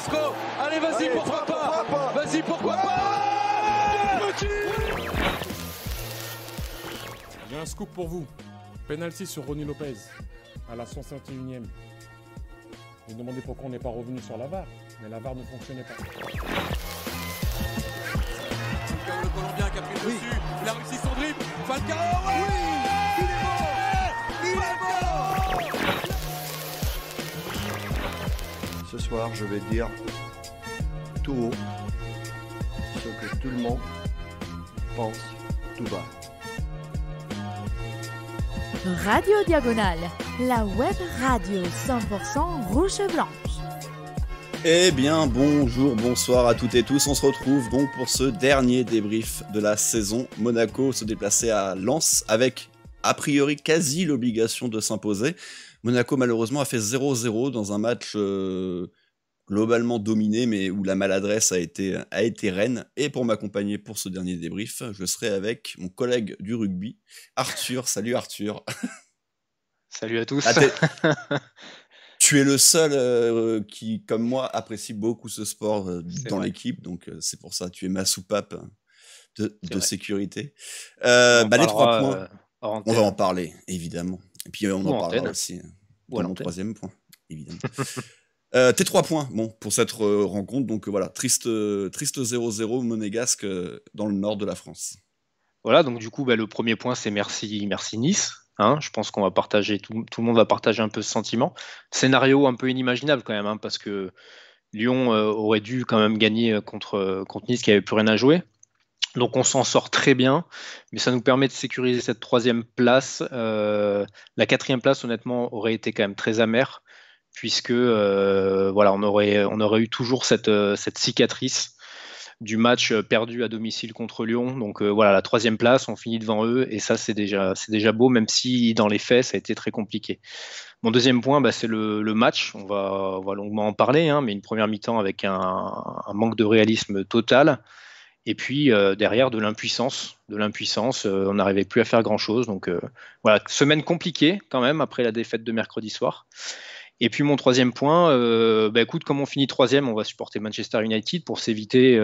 Isco. Allez, vas-y, pourquoi pas. Vas-y, pourquoi pas. J'ai un scoop pour vous. Penalty sur Ronny Lopez à la 151e. Vous vous demandez pourquoi on n'est pas revenu sur la VAR, mais la VAR ne fonctionnait pas. Le Colombien qui a pris le dessus, il a réussi son dribble. Falcao, oui, il est mort. Ce soir, je vais dire tout haut ce que tout le monde pense tout bas. Radio Diagonale, la web radio 100% rouge et blanche. Eh bien, bonjour, bonsoir à toutes et tous. On se retrouve donc pour ce dernier débrief de la saison. Monaco se déplaçait à Lens avec, a priori, quasi l'obligation de s'imposer. Monaco, malheureusement, a fait 0-0 dans un match globalement dominé, mais où la maladresse a été reine. Et pour m'accompagner pour ce dernier débrief, je serai avec mon collègue du rugby, Arthur. Salut Arthur. Salut à tous. Tu es le seul qui, comme moi, apprécie beaucoup ce sport dans l'équipe, donc c'est pour ça, tu es ma soupape de sécurité. Les 3 points, on va en parler, évidemment. Et puis on en parlera aussi dans mon troisième point, évidemment. Tes 3 points, bon, pour cette rencontre, donc voilà, triste 0-0 monégasque dans le nord de la France. Voilà, donc du coup, le premier point, c'est merci Nice. Hein, je pense qu'on va partager, tout le monde va partager un peu ce sentiment. Scénario un peu inimaginable quand même, hein, parce que Lyon aurait dû quand même gagner contre Nice qui n'avait plus rien à jouer. Donc on s'en sort très bien, mais ça nous permet de sécuriser cette 3e place. La 4e place, honnêtement, aurait été quand même très amère, puisque on aurait eu toujours cette cicatrice du match perdu à domicile contre Lyon. Donc la 3e place, on finit devant eux, et ça c'est déjà beau, même si dans les faits ça a été très compliqué. Mon deuxième point, c'est le match. On va longuement en parler, hein, mais une première mi-temps avec un manque de réalisme total. Et puis derrière de l'impuissance, on n'arrivait plus à faire grand-chose. Donc semaine compliquée quand même après la défaite de mercredi soir. Et puis mon 3e point, écoute, comme on finit 3e, on va supporter Manchester United pour s'éviter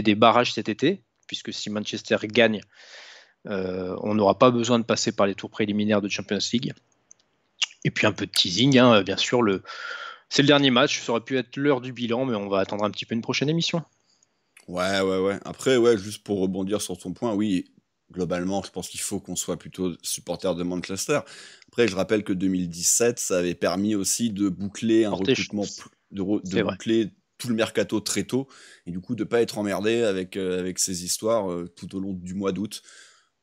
des barrages cet été, puisque si Manchester gagne, on n'aura pas besoin de passer par les tours préliminaires de Champions League. Et puis un peu de teasing, hein, bien sûr, c'est le dernier match, ça aurait pu être l'heure du bilan, mais on va attendre un petit peu une prochaine émission. Ouais. Après, juste pour rebondir sur ton point, oui, globalement, je pense qu'il faut qu'on soit plutôt supporter de Manchester. Après, je rappelle que 2017, ça avait permis aussi de boucler un recrutement, de boucler tout le mercato très tôt, et du coup de pas être emmerdé avec ces histoires tout au long du mois d'août.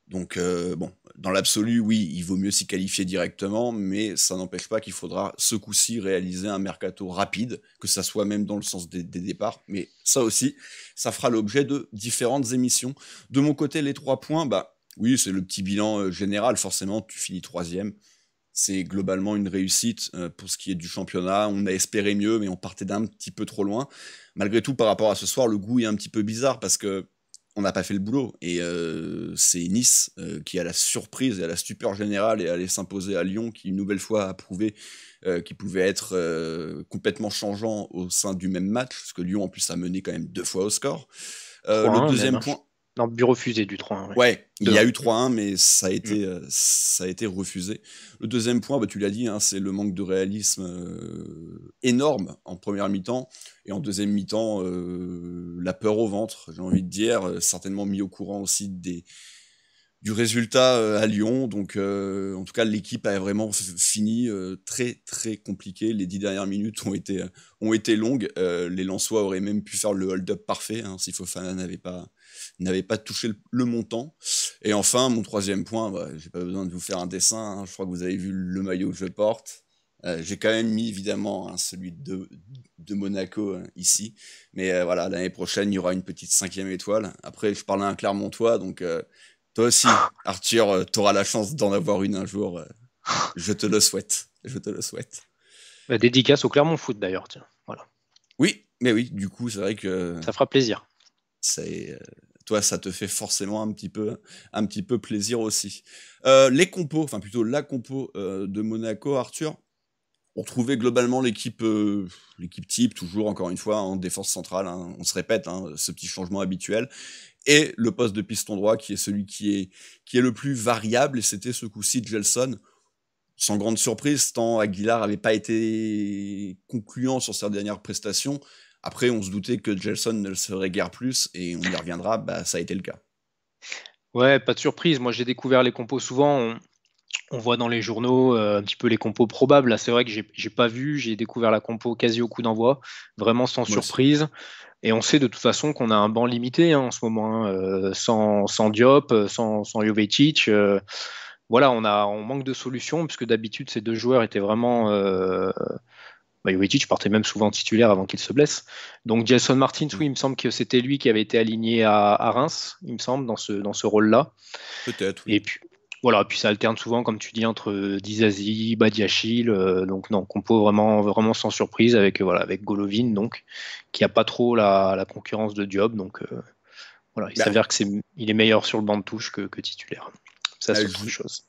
Donc dans l'absolu, oui, il vaut mieux s'y qualifier directement, mais ça n'empêche pas qu'il faudra ce coup-ci réaliser un mercato rapide, que ça soit même dans le sens des départs, mais ça aussi, ça fera l'objet de différentes émissions. De mon côté, les 3 points, oui, c'est le petit bilan général, forcément, tu finis 3e. C'est globalement une réussite pour ce qui est du championnat. On a espéré mieux, mais on partait d'un petit peu trop loin. Malgré tout, par rapport à ce soir, le goût est un petit peu bizarre parce que on n'a pas fait le boulot. Et c'est Nice qui a la surprise et a la stupeur générale et allait s'imposer à Lyon, qui une nouvelle fois a prouvé qu'il pouvait être complètement changeant au sein du même match, parce que Lyon en plus a mené quand même 2 fois au score. Le deuxième point... Non, but refusé du 3-1. Ouais, il y a eu 3-1, mais ça a été refusé. Le deuxième point, tu l'as dit, hein, c'est le manque de réalisme énorme en première mi-temps. Et en deuxième mi-temps, la peur au ventre, j'ai envie de dire, certainement mis au courant aussi du résultat à Lyon. Donc, en tout cas, l'équipe a vraiment fini très, très compliqué. Les 10 dernières minutes ont été longues. Les Lensois auraient même pu faire le hold-up parfait, hein, si Fofana n'avait pas touché le montant. Et enfin, mon 3e point, j'ai pas besoin de vous faire un dessin, hein, je crois que vous avez vu le maillot que je porte. J'ai quand même mis évidemment celui de Monaco ici, mais l'année prochaine il y aura une petite 5e étoile. Après, je parle à un Clermontois, donc toi aussi, Arthur, t'auras la chance d'en avoir une un jour. Je te le souhaite. Dédicace au Clermont Foot d'ailleurs, tiens. Voilà. Oui, mais oui, du coup, c'est vrai que ça fera plaisir. Toi, ça te fait forcément un petit peu plaisir aussi. Les compos, enfin plutôt la compo de Monaco, Arthur. On retrouvait globalement l'équipe type, toujours encore une fois en défense centrale, hein, on se répète, hein, ce petit changement habituel, et le poste de piston droit qui est celui qui est le plus variable, et c'était ce coup-ci Gelson, sans grande surprise, tant Aguilar avait pas été concluant sur ses dernières prestations. Après, on se doutait que Gelson ne le serait guère plus, et on y reviendra, bah, ça a été le cas. Ouais, pas de surprise. Moi, j'ai découvert les compos souvent. On voit dans les journaux un petit peu les compos probables. Là, c'est vrai que j'ai pas vu. J'ai découvert la compo quasi au coup d'envoi, vraiment sans Moi aussi. surprise. Et on sait de toute façon qu'on a un banc limité en ce moment, hein, sans Diop, sans Jovetic. Voilà, on manque de solutions, puisque d'habitude, ces deux joueurs étaient vraiment. Jovetic partait même souvent titulaire avant qu'il se blesse. Donc Gelson Martins, oui, il me semble que c'était lui qui avait été aligné à Reims, il me semble, dans ce rôle-là. Peut-être, oui. Et puis, voilà, puis ça alterne souvent, comme tu dis, entre Dizazi, Badiachil. Donc non, compo vraiment, vraiment sans surprise avec Golovin, donc, qui n'a pas trop la concurrence de Diop. Donc voilà, il s'avère qu'il est meilleur sur le banc de touche que titulaire. Ça, c'est autre chose.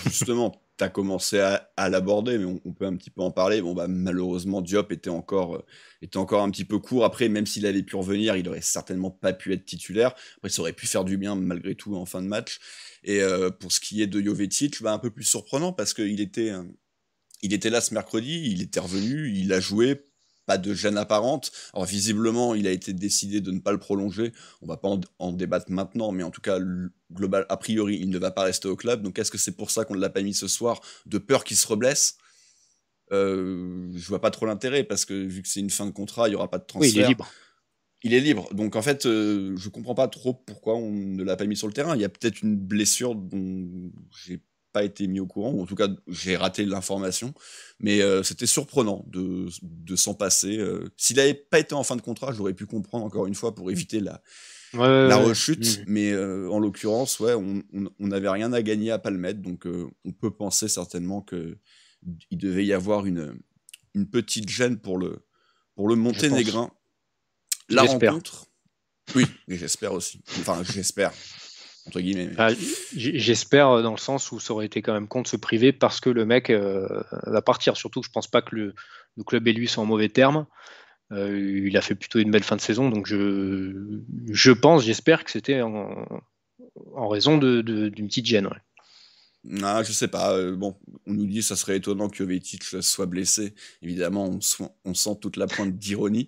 Justement, tu as commencé à l'aborder, mais on peut un petit peu en parler. Bon, bah, malheureusement, Diop était encore un petit peu court. Après, même s'il avait pu revenir, il aurait certainement pas pu être titulaire. Après, ça aurait pu faire du bien malgré tout en fin de match. Et pour ce qui est de Jovetic, bah, un peu plus surprenant parce qu'il était là ce mercredi, il était revenu, il a joué, pas de gêne apparente. Alors visiblement, il a été décidé de ne pas le prolonger. On va pas en débattre maintenant, mais en tout cas, global, a priori, il ne va pas rester au club. Donc est-ce que c'est pour ça qu'on ne l'a pas mis ce soir, de peur qu'il se reblesse? Je vois pas trop l'intérêt, parce que vu que c'est une fin de contrat, il y aura pas de transfert. Oui, il est libre. Il est libre, donc en fait, je comprends pas trop pourquoi on ne l'a pas mis sur le terrain. Il y a peut-être une blessure dont j'ai pas été mis au courant, ou en tout cas j'ai raté l'information, mais c'était surprenant de s'en passer. S'il n'avait pas été en fin de contrat, j'aurais pu comprendre encore une fois pour éviter la rechute, mais en l'occurrence, ouais, on n'avait rien à gagner à pas le mettre, donc on peut penser certainement qu'il devait y avoir une petite gêne pour le Monténégrin. La rencontre. Oui, mais j'espère aussi. Enfin, j'espère. Entre guillemets. J'espère dans le sens où ça aurait été quand même con de se priver parce que le mec va partir. Surtout que je pense pas que le club et lui sont en mauvais termes. Il a fait plutôt une belle fin de saison. Donc j'espère que c'était en raison d'une petite gêne. Ouais. Ah, je sais pas. Bon, on nous dit que ça serait étonnant que Jovetic soit blessé. Évidemment, on sent toute la pointe d'ironie.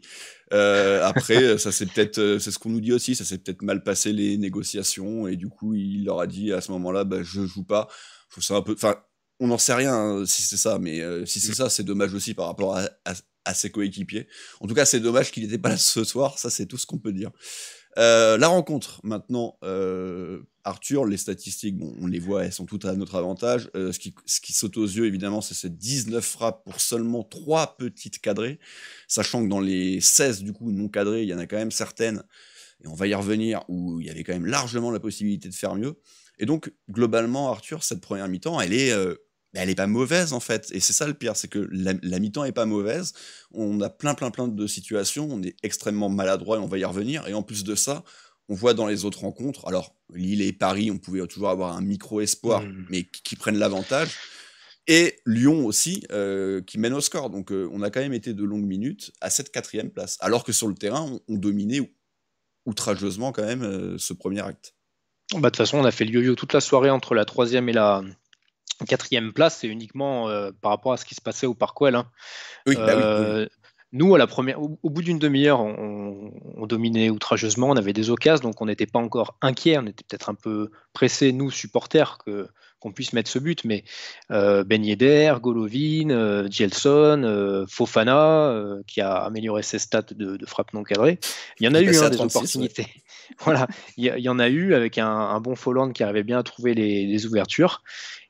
Après, ça c'est peut-être, c'est ce qu'on nous dit aussi. Ça s'est peut-être mal passé les négociations et du coup, il leur a dit à ce moment-là, bah, je joue pas. Je trouve ça un peu. Enfin, on n'en sait rien hein, si c'est ça, mais si c'est ça, c'est dommage aussi par rapport à ses coéquipiers. En tout cas, c'est dommage qu'il n'était pas là ce soir. Ça, c'est tout ce qu'on peut dire. La rencontre, maintenant, Arthur, les statistiques, bon, on les voit, elles sont toutes à notre avantage. Ce qui saute aux yeux, évidemment, c'est ces 19 frappes pour seulement 3 petites cadrées, sachant que dans les 16, du coup, non cadrées, il y en a quand même certaines, et on va y revenir, où il y avait quand même largement la possibilité de faire mieux. Et donc, globalement, Arthur, cette première mi-temps, elle est pas mauvaise en fait, et c'est ça le pire, c'est que la mi-temps est pas mauvaise, on a plein de situations, on est extrêmement maladroit et on va y revenir, et en plus de ça, on voit dans les autres rencontres, alors Lille et Paris, on pouvait toujours avoir un micro-espoir, mais qui prennent l'avantage, et Lyon aussi, qui mène au score, donc on a quand même été de longues minutes à cette 4e place, alors que sur le terrain, on dominait outrageusement quand même ce premier acte. Bah, de toute façon, on a fait le yo-yo toute la soirée entre la 3e et la 4e place, c'est uniquement par rapport à ce qui se passait au Parc Güell. Hein. Oui, oui. Nous, à la première, au bout d'une demi-heure, on dominait outrageusement, on avait des occasions, donc on n'était pas encore inquiets, on était peut-être un peu pressés, nous, supporters, qu'on puisse mettre ce but, mais Ben Yedder, Golovin, Gelson, Fofana, qui a amélioré ses stats de frappe non cadrée, il y en a eu des opportunités. Ouais. Voilà, il y en a eu avec un bon Folland qui arrivait bien à trouver les ouvertures.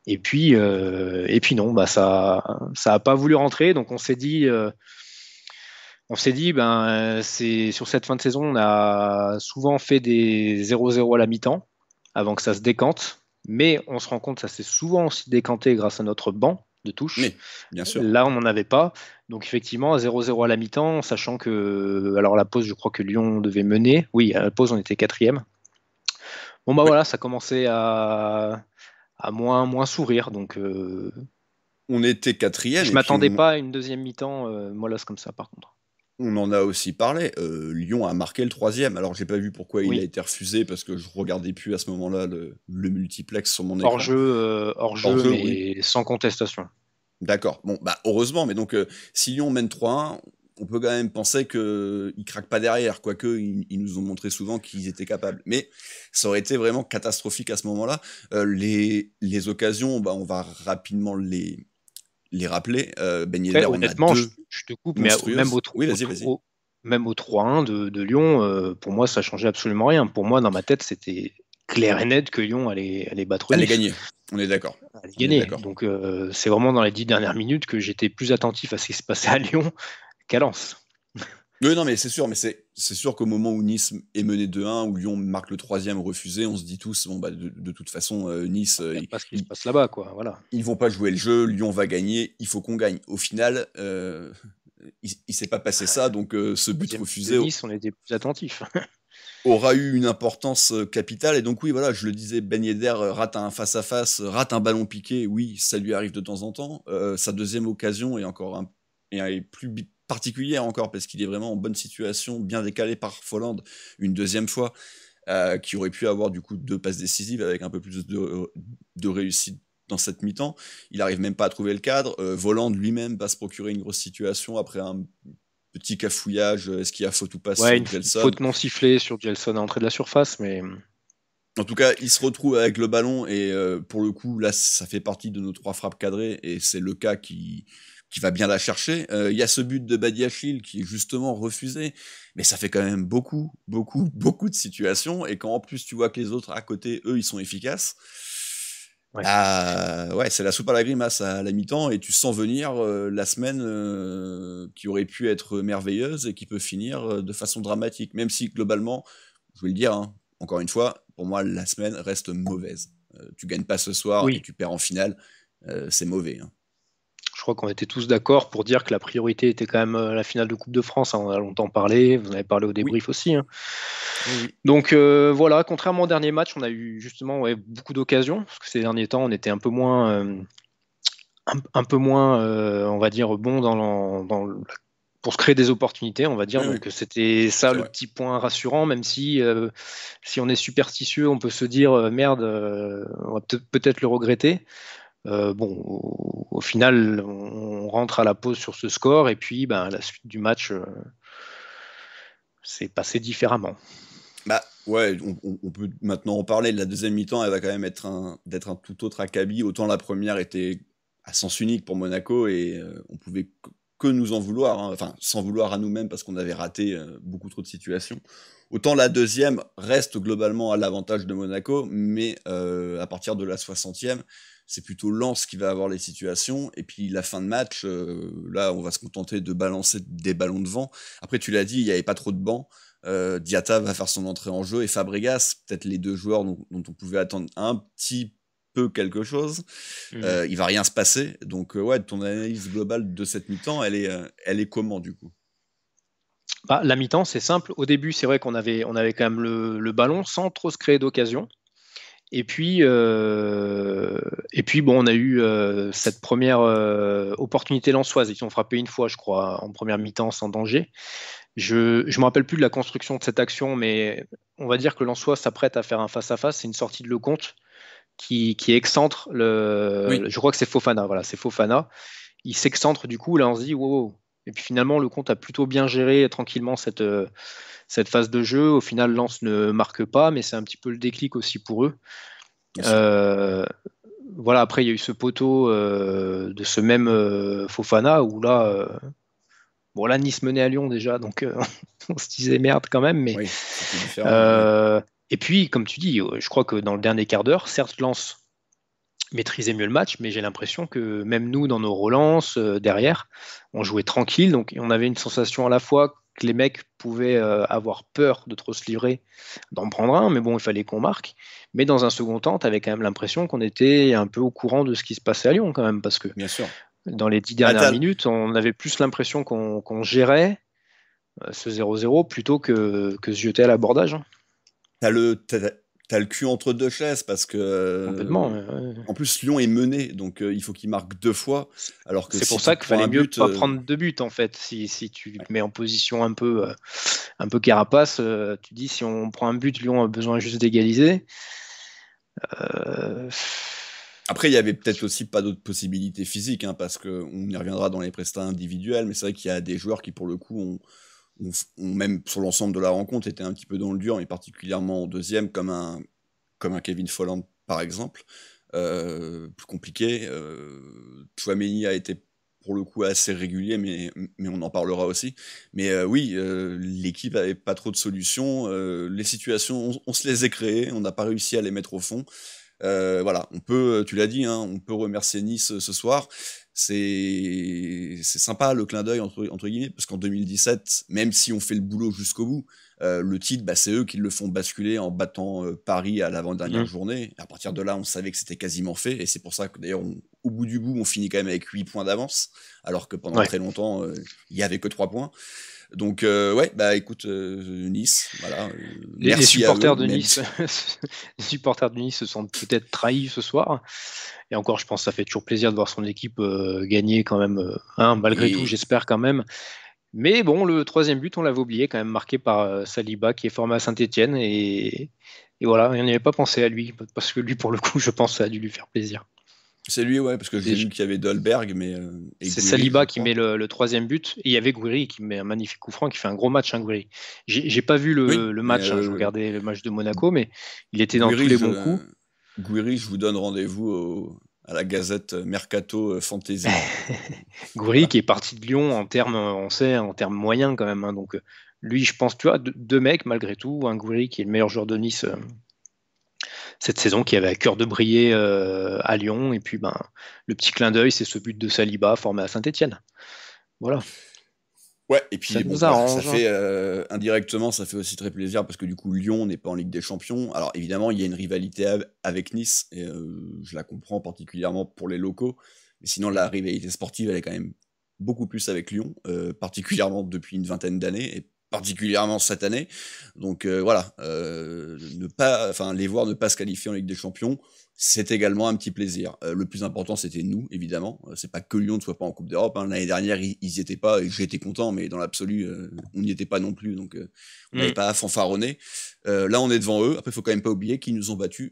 Et puis non, bah ça a pas voulu rentrer, donc on s'est dit, c'est sur cette fin de saison, on a souvent fait des 0-0 à la mi-temps avant que ça se décante, mais on se rend compte que ça s'est souvent aussi décanté grâce à notre banc de touche. Oui, bien sûr. Là, on n'en avait pas, donc effectivement, à 0-0 à la mi-temps, sachant que, alors la pause, je crois que Lyon devait mener. Oui, à la pause, on était 4e. Bon bah oui. Voilà, ça commençait à moins sourire, donc on était quatrième. Je et m'attendais puis pas à une deuxième mi-temps mollasse comme ça, par contre. on en a aussi parlé. Lyon a marqué le troisième. Alors, j'ai pas vu pourquoi il Oui. a été refusé parce que je regardais plus à ce moment-là le multiplex sur mon écran. Hors-jeu, Hors-jeu, mais oui. sans contestation. D'accord. Bon, bah heureusement. Mais donc, si Lyon mène 3-1, on peut quand même penser qu'ils craquent pas derrière. Quoique, ils nous ont montré souvent qu'ils étaient capables. Mais ça aurait été vraiment catastrophique à ce moment-là. Les occasions, bah, on va rapidement les rappeler. Ben Après, Yedder, on a honnêtement, deux je te coupe, mais monstrueuses. même Oui, vas-y. même au 3-1 de Lyon, pour moi, ça changeait absolument rien. Pour moi, dans ma tête, c'était clair et net que Lyon allait battre Allez Nice. gagner. On est d'accord. Allait On est gagner. d'accord. Donc, c'est vraiment dans les 10 dernières minutes que j'étais plus attentif à ce qui se passait à Lyon qu'à Lens. Oui, non, mais c'est sûr, c'est sûr qu'au moment où Nice est mené 2-1, où Lyon marque le troisième refusé, on se dit tous, bon, bah, de toute façon, Nice, Il n'y a pas ce qui se passe là-bas, quoi. Voilà. ils vont pas jouer le jeu, Lyon va gagner, il faut qu'on gagne. Au final, il s'est pas passé ça, donc ce but Deuxième refusé de Nice, on était plus attentifs. aura eu une importance capitale. Et donc oui, voilà, je le disais, Ben Yedder rate un face-à-face, rate un ballon piqué, oui, ça lui arrive de temps en temps. Sa deuxième occasion est encore est plus particulière encore, parce qu'il est vraiment en bonne situation, bien décalé par Folland une deuxième fois, qui aurait pu avoir du coup 2 passes décisives avec un peu plus de réussite dans cette mi-temps. Il arrive même pas à trouver le cadre. Volland lui-même va se procurer une grosse situation après un petit cafouillage. Est-ce qu'il y a faute ou pas Ouais, une sur Gelson? faute non sifflée sur Gelson à l'entrée de la surface, mais En tout cas, il se retrouve avec le ballon et pour le coup, là, ça fait partie de nos 3 frappes cadrées et c'est le cas qui va bien la chercher. Il y a ce but de Badiachil qui est justement refusé, mais ça fait quand même beaucoup de situations et quand en plus tu vois que les autres à côté, eux, ils sont efficaces, Ouais. ouais, c'est la soupe à la grimace à la mi-temps et tu sens venir la semaine qui aurait pu être merveilleuse et qui peut finir de façon dramatique, même si globalement, je vais le dire, hein, encore une fois, pour moi, la semaine reste mauvaise. Tu gagnes pas ce soir Oui. et tu perds en finale, c'est mauvais. Hein. je crois qu'on était tous d'accord pour dire que la priorité était quand même la finale de Coupe de France. Hein, on en a longtemps parlé, vous en avez parlé au débrief aussi. Hein. Oui. Donc voilà, contrairement au dernier match, on a eu justement beaucoup d'occasions, parce que ces derniers temps, on était un peu moins, on va dire, bon pour se créer des opportunités, on va dire. Oui, Donc c'était ça C'est le vrai. petit point rassurant, même si on est superstitieux, on peut se dire merde, on va peut-être le regretter. Bon, au final, on rentre à la pause sur ce score et puis la suite du match s'est passé différemment. Bah ouais, on peut maintenant en parler. La deuxième mi-temps, elle va quand même d'être un tout autre acabit. Autant la première était à sens unique pour Monaco et on pouvait que nous en vouloir, hein. Enfin s'en vouloir à nous-mêmes parce qu'on avait raté beaucoup trop de situations. Autant la deuxième reste globalement à l'avantage de Monaco, mais à partir de la 60e, c'est plutôt Lens qui va avoir les situations. Et puis la fin de match, là, on va se contenter de balancer des ballons de vent. Après, tu l'as dit, il n'y avait pas trop de bancs. Diatta va faire son entrée en jeu et Fabregas, peut-être les 2 joueurs dont on pouvait attendre un petit peu quelque chose. Il va rien se passer. Donc ouais, ton analyse globale de cette mi-temps, elle est comment du coup? La mi-temps, c'est simple. Au début, c'est vrai qu'on avait quand même le ballon sans trop se créer d'occasion. Et puis bon, on a eu cette première opportunité lensoise. Ils ont frappé une fois, je crois, en première mi-temps sans danger. Je me rappelle plus de la construction de cette action, mais on va dire que Lensois s'apprête à faire un face-à-face. C'est une sortie de Lecomte qui excentre Oui. Je crois que c'est Fofana. Voilà, c'est Fofana. Il s'excentre du coup. Là, on se dit wow. Et puis finalement, Lecomte a plutôt bien géré tranquillement cette phase de jeu. Au final, Lens ne marque pas, mais c'est un petit peu le déclic aussi pour eux. Voilà, après, il y a eu ce poteau de ce même Fofana où là, bon, là, Nice menait à Lyon déjà, donc on se disait merde quand même. Mais, oui, c'était différent. Oui. Et puis, comme tu dis, je crois que dans le dernier quart d'heure, certes, Lens maîtrisait mieux le match, mais j'ai l'impression que même nous, dans nos relances, derrière, on jouait tranquille. Donc, on avait une sensation à la fois que les mecs pouvaient avoir peur de trop se livrer, d'en prendre un, mais bon, il fallait qu'on marque. Mais dans un second temps, tu avais quand même l'impression qu'on était un peu au courant de ce qui se passait à Lyon, quand même, parce que Bien sûr. dans les 10 dernières minutes, on avait plus l'impression qu'on gérait ce 0-0 plutôt que se jeter à l'abordage. Hein. T'as t'as le cul entre deux chaises parce que Complètement. en plus Lyon est mené, donc il faut qu'il marque 2 fois. Alors que C'est si pour ça tu qu'il prends fallait un mieux but, pas prendre 2 buts en fait. Si tu te mets en position un peu carapace, tu dis si on prend un but, Lyon a besoin juste d'égaliser. Euh, Après, il y avait peut-être aussi pas d'autres possibilités physiques, hein, parce que on y reviendra dans les prestats individuels, mais c'est vrai qu'il y a des joueurs qui, pour le coup, ont même sur l'ensemble de la rencontre, été un petit peu dans le dur, et particulièrement en deuxième, comme un Kevin Folland, par exemple. Plus compliqué. Tchouaméni a été, pour le coup, assez régulier, mais on en parlera aussi. Mais oui, l'équipe avait pas trop de solutions. Les situations, on se les est créées, on n'a pas réussi à les mettre au fond. Voilà, on peut, tu l'as dit, hein, on peut remercier Nice ce soir. C'est sympa le clin d'œil entre guillemets, parce qu'en 2017, même si on fait le boulot jusqu'au bout, le titre, bah, c'est eux qui le font basculer en battant Paris à l'avant-dernière journée. À partir de là, on savait que c'était quasiment fait, et c'est pour ça que d'ailleurs, au bout du bout, on finit quand même avec 8 points d'avance, alors que pendant très longtemps, il y avait que 3 points. Donc ouais, bah écoute, Nice, voilà. Les supporters de Nice, les supporters de Nice se sont peut-être trahis ce soir. Et encore, je pense que ça fait toujours plaisir de voir son équipe gagner quand même, malgré tout, j'espère quand même. Mais bon, le 3e but, on l'avait oublié, quand même marqué par Saliba, qui est formé à Saint-Etienne. Et voilà, on n'y avait pas pensé à lui, parce que lui, pour le coup, je pense que ça a dû lui faire plaisir. C'est lui, ouais, parce que j'ai vu qu'il y avait Dolberg, mais... c'est Saliba qui met le 3e but, et il y avait Gouiri qui met un magnifique coup franc, qui fait un gros match, hein, Gouiri. J'ai pas vu le match, je regardais le match de Monaco, mais il était Gouiri, dans tous les bons coups. Gouiri, je vous donne rendez-vous à la Gazette Mercato Fantasy. Gouiri qui est parti de Lyon en termes, on sait, en termes moyens quand même, hein, donc lui, je pense, tu vois, deux mecs malgré tout, un Gouiri qui est le meilleur joueur de Nice cette saison, qui avait à cœur de briller à Lyon, et puis le petit clin d'œil, c'est ce but de Saliba formé à Saint-Etienne. Voilà. Ouais, et puis ça bon, nous arrange, ça fait indirectement, ça fait aussi très plaisir parce que du coup Lyon n'est pas en Ligue des Champions. Alors évidemment, il y a une rivalité avec Nice, et je la comprends particulièrement pour les locaux, mais sinon la rivalité sportive, elle est quand même beaucoup plus avec Lyon, particulièrement depuis une vingtaine d'années, et particulièrement cette année. Donc voilà, les voir ne pas se qualifier en Ligue des Champions, c'est également un petit plaisir. Le plus important, c'était nous, évidemment. C'est pas que Lyon ne soit pas en Coupe d'Europe, hein. L'année dernière, ils y étaient pas, et j'étais content, mais dans l'absolu, on n'y était pas non plus, donc on n'avait pas à fanfaronner. Là, on est devant eux. Après, il faut quand même pas oublier qu'ils nous ont battus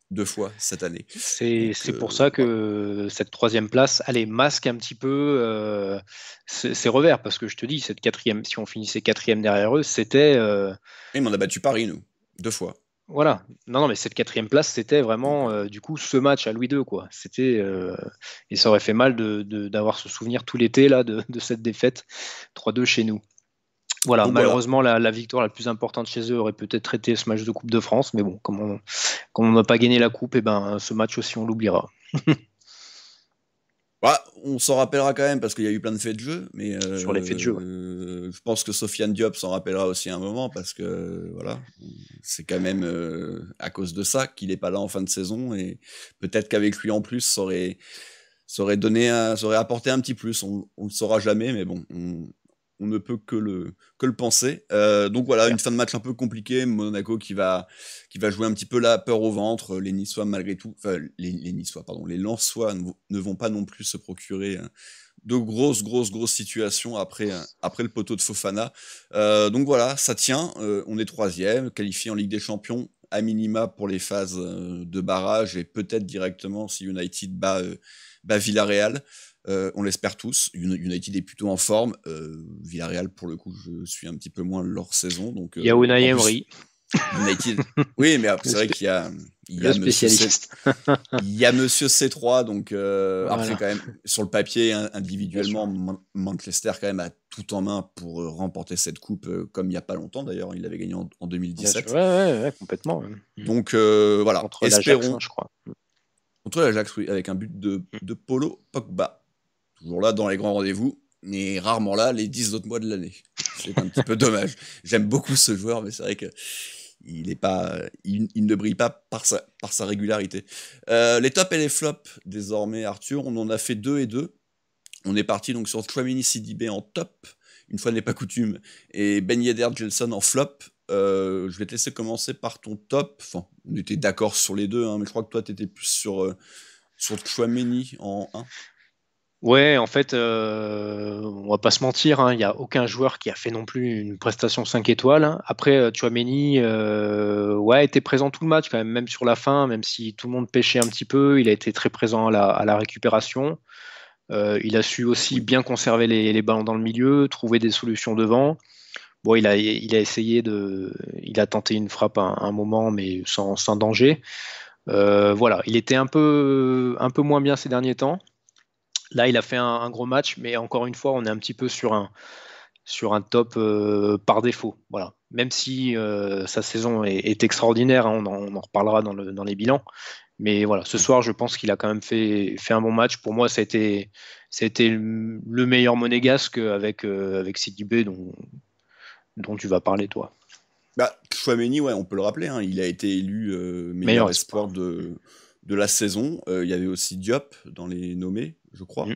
2 fois cette année. C'est pour ça que cette 3e place, allez, masque un petit peu ces revers, parce que je te dis, cette 4e, si on finissait 4e derrière eux, c'était... Oui, mais on a battu Paris, nous, 2 fois. Voilà, non, mais cette 4e place, c'était vraiment du coup ce match à Louis II, quoi. C'était et ça aurait fait mal d'avoir ce souvenir tout l'été là de cette défaite 3-2 chez nous. Voilà, donc, malheureusement la victoire la plus importante chez eux aurait peut-être été ce match de Coupe de France, mais bon, comme on n'a pas gagné la coupe, et ce match aussi on l'oubliera. Bah, on s'en rappellera quand même parce qu'il y a eu plein de faits de jeu, mais sur les faits de jeu, je pense que Sofiane Diop s'en rappellera aussi un moment parce que voilà, c'est quand même à cause de ça qu'il n'est pas là en fin de saison, et peut-être qu'avec lui en plus ça aurait apporté un petit plus. On le saura jamais, mais bon, on ne peut que le penser. Donc voilà, une fin de match un peu compliquée, Monaco qui va jouer un petit peu la peur au ventre. Les Niçois, malgré tout, enfin les Lensois ne vont pas non plus se procurer de grosses situations après le poteau de Fofana. Donc voilà, ça tient. On est 3e, qualifié en Ligue des Champions à minima pour les phases de barrage, et peut-être directement si United bat Villarreal. On l'espère tous. United est plutôt en forme. Villarreal, pour le coup, je suis un petit peu moins leur saison. Donc, il y a Unai Emery. United. Oui, mais c'est vrai qu'il y a le spécialiste. Il y a Monsieur C3, donc après quand même sur le papier, individuellement, Manchester quand même a tout en main pour remporter cette coupe, comme il n'y a pas longtemps d'ailleurs. Il l'avait gagné en 2017. Ouais, complètement. Donc voilà. Contre l'Ajax, je crois. Contre l'Ajax, oui, avec un but de Paulo Pogba. Toujours là dans les grands rendez-vous, mais rarement là les 10 autres mois de l'année. C'est un petit peu dommage. J'aime beaucoup ce joueur, mais c'est vrai que il ne brille pas par sa régularité. Les tops et les flops, désormais, Arthur, on en a fait 2 et 2. On est parti donc sur Tchouaméni Sidibé en top, une fois n'est pas coutume, et Ben Yedder Gelson en flop. je vais te laisser commencer par ton top. Enfin, on était d'accord sur les deux, hein, mais je crois que toi, tu étais plus sur Tchouaméni en 1. Ouais, en fait, on va pas se mentir, hein, il n'y a aucun joueur qui a fait non plus une prestation 5 étoiles, hein. Après, Tchouaméni était présent tout le match, quand même sur la fin, même si tout le monde pêchait un petit peu, il a été très présent à la récupération. Il a su aussi bien conserver les ballons dans le milieu, trouver des solutions devant. Bon, il a essayé il a tenté une frappe à un moment, mais sans danger. Voilà, il était un peu moins bien ces derniers temps. Là, il a fait un gros match, mais encore une fois, on est un petit peu sur un top par défaut. Voilà. Même si sa saison est extraordinaire, hein, on en reparlera dans les bilans. Mais voilà, ce soir, je pense qu'il a quand même fait un bon match. Pour moi, ça a été le meilleur monégasque avec Sidibé dont tu vas parler, toi. Bah, Tchouaméni, ouais, on peut le rappeler, hein, il a été élu meilleur espoir de la saison. Il y avait aussi Diop dans les nommés, je crois. Et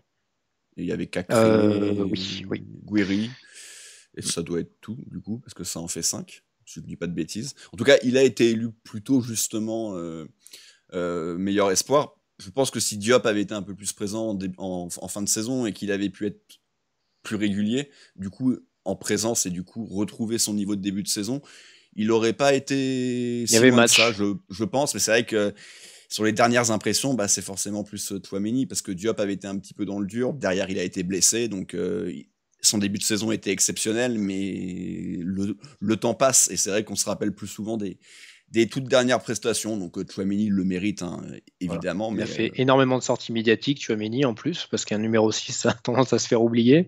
il y avait Cacré, oui. Guiri. Et ça doit être tout, du coup, parce que ça en fait 5, si je ne dis pas de bêtises. En tout cas, il a été élu plutôt, justement, meilleur espoir. Je pense que si Diop avait été un peu plus présent en fin de saison et qu'il avait pu être plus régulier, du coup, en présence et du coup, retrouver son niveau de début de saison, il n'aurait pas été si loin de ça, je pense. Mais c'est vrai que sur les dernières impressions, bah, c'est forcément plus Tchouaméni, parce que Diop avait été un petit peu dans le dur. Derrière, il a été blessé, donc son début de saison était exceptionnel, mais le temps passe, et c'est vrai qu'on se rappelle plus souvent des toutes dernières prestations. Donc Tchouaméni le mérite, hein, évidemment. Voilà. Il a fait énormément de sorties médiatiques, Tchouaméni, en plus, parce qu'un numéro 6 a tendance à se faire oublier.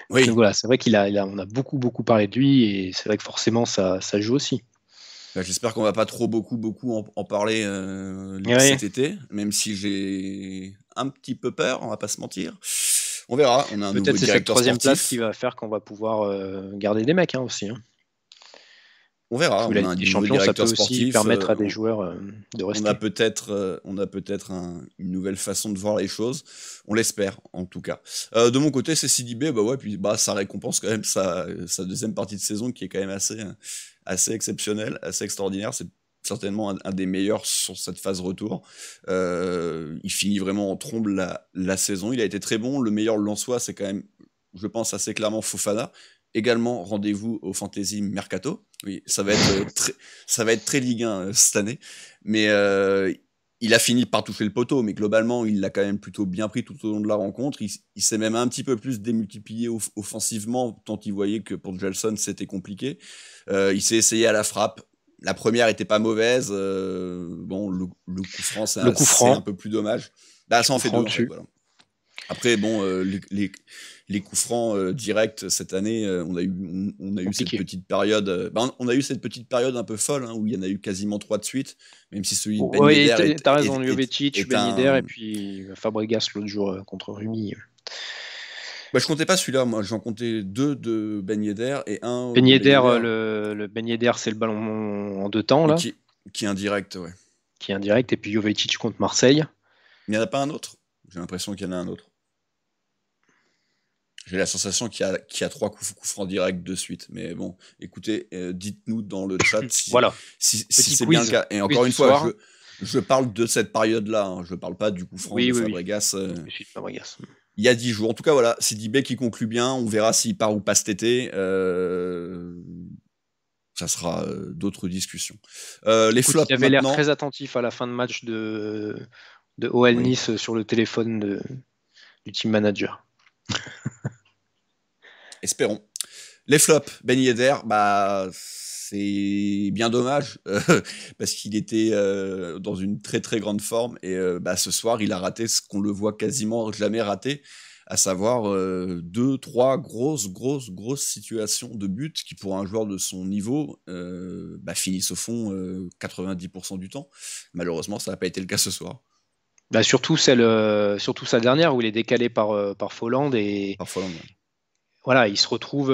Oui. Donc voilà, c'est vrai on a beaucoup parlé de lui, et c'est vrai que forcément, ça joue aussi. Bah, j'espère qu'on va pas beaucoup en parler cet été, même si j'ai un petit peu peur, on va pas se mentir. On verra, on a un nouveau directeur sportif. Peut-être c'est cette troisième place qui va faire qu'on va pouvoir garder des mecs, hein, aussi. Hein. On verra, on a un nouveau directeur sportif. Ça peut aussi permettre à des joueurs de rester. On a peut-être une nouvelle façon de voir les choses. On l'espère, en tout cas. De mon côté, c'est Sidibé, puis ça récompense quand même sa deuxième partie de saison qui est quand même assez exceptionnelle, assez extraordinaire. C'est certainement un des meilleurs sur cette phase retour. Il finit vraiment en trombe la saison. Il a été très bon. Le meilleur Lensois, c'est quand même, je pense, assez clairement Fofana. Également, rendez-vous au Fantasy Mercato. Oui, ça va être très Ligue 1 cette année. Mais il a fini par toucher le poteau, mais globalement, il l'a quand même plutôt bien pris tout au long de la rencontre. Il s'est même un petit peu plus démultiplié offensivement, tant il voyait que pour Gelson, c'était compliqué. Il s'est essayé à la frappe. La première était pas mauvaise. Le coup franc, c'est un peu plus dommage. Bah, ça en fait deux, en fait, voilà. Après, les coups francs directs cette année, on a eu cette petite période. On a eu cette petite période un peu folle, hein, où il y en a eu quasiment 3 de suite, même si celui de Ben Yedder. T'as raison, Jovetic, Ben Yedder, et puis Fabregas l'autre jour contre Rumi. Bah, je comptais pas celui-là, moi j'en comptais 2 de Ben Yedder et un. Ben Yedder, le Ben Yedder, c'est le ballon en 2 temps là. Qui est indirect, ouais. Qui est indirect, et puis Jovetic contre Marseille. Il n'y en a pas un autre. J'ai l'impression qu'il y en a un autre. J'ai la sensation qu'il y a 3 coups francs directs de suite. Mais bon, écoutez, dites-nous dans le chat si c'est bien le cas. Et encore une fois, je parle de cette période-là. Hein. Je ne parle pas du coup franc de Fabregas. Il y a 10 jours. En tout cas, voilà, Sidibé qui conclut bien. On verra s'il part ou pas cet été. Ça sera d'autres discussions. Les flops. Il avait l'air très attentif à la fin de match de OL Nice sur le téléphone du team manager. Espérons. Les flops, Ben Yedder, c'est bien dommage parce qu'il était dans une très très grande forme et ce soir il a raté ce qu'on le voit quasiment jamais rater, à savoir 2-3 grosses situations de but qui pour un joueur de son niveau finissent au fond 90% du temps. Malheureusement ça n'a pas été le cas ce soir. Surtout sa dernière où il est décalé par Folland et voilà, il se retrouve.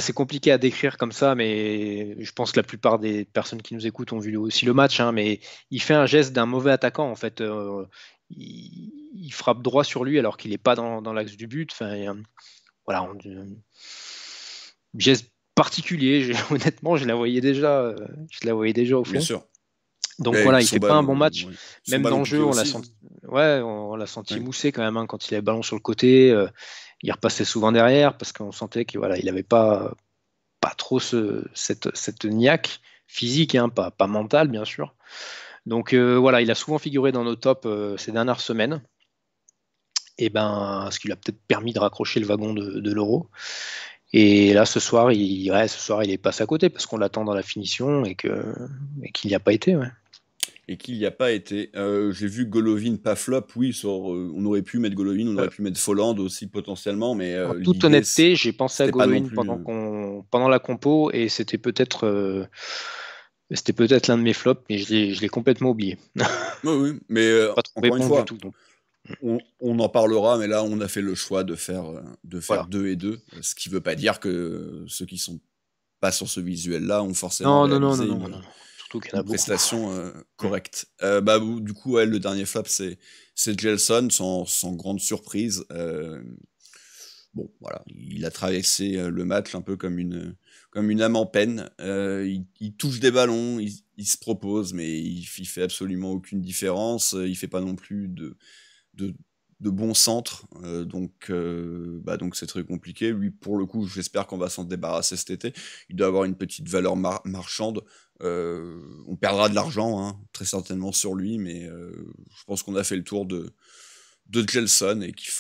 C'est compliqué à décrire comme ça, mais je pense que la plupart des personnes qui nous écoutent ont vu aussi le match. Hein, mais il fait un geste d'un mauvais attaquant en fait. Il frappe droit sur lui alors qu'il n'est pas dans l'axe du but. Geste particulier. Honnêtement, je la voyais déjà au fond. Bien sûr. Donc Ouais, voilà, il son fait pas un ballon, bon match. ouais. Son Même dans ballon le jeu, piqué on l'a aussi. senti, ouais, on l'a senti Ouais. mousser quand même hein, quand il avait le ballon sur le côté. Il repassait souvent derrière parce qu'on sentait qu'il voilà, il avait pas trop cette niaque physique, hein, pas mentale bien sûr. Donc voilà, il a souvent figuré dans nos tops ces dernières semaines. Et ben, ce qui lui a peut-être permis de raccrocher le wagon de l'Euro. Et là, ce soir, il est passé à côté parce qu'on l'attend dans la finition et qu'il n'y a pas été. Ouais. Et qu'il n'y a pas été. J'ai vu Golovin pas flop, oui, on aurait pu mettre Golovin, on aurait pu mettre Folland aussi potentiellement, mais En toute l'idée, honnêteté, j'ai pensé à c'était pas non Golovin plus. pendant la compo et c'était peut-être l'un de mes flops, mais je l'ai complètement oublié. Oui, oui, mais Pas trouvé encore une bon du fois, tout. Donc, on en parlera, mais là, on a fait le choix de faire voilà. 2 et 2, ce qui veut pas dire que ceux qui sont pas sur ce visuel-là ont forcément réalisé Non. Surtout qu'il y en a une beaucoup. prestation correcte. Du coup, ouais, le dernier flop, c'est Gelson, sans grande surprise. Bon, voilà, il a traversé le match un peu comme une âme en peine. Il touche des ballons, il se propose, mais il fait absolument aucune différence. Il fait pas non plus de bons centres, donc c'est très compliqué. Lui, pour le coup, j'espère qu'on va s'en débarrasser cet été. Il doit avoir une petite valeur marchande. On perdra de l'argent, hein, très certainement sur lui, mais je pense qu'on a fait le tour de Gelson et qu'il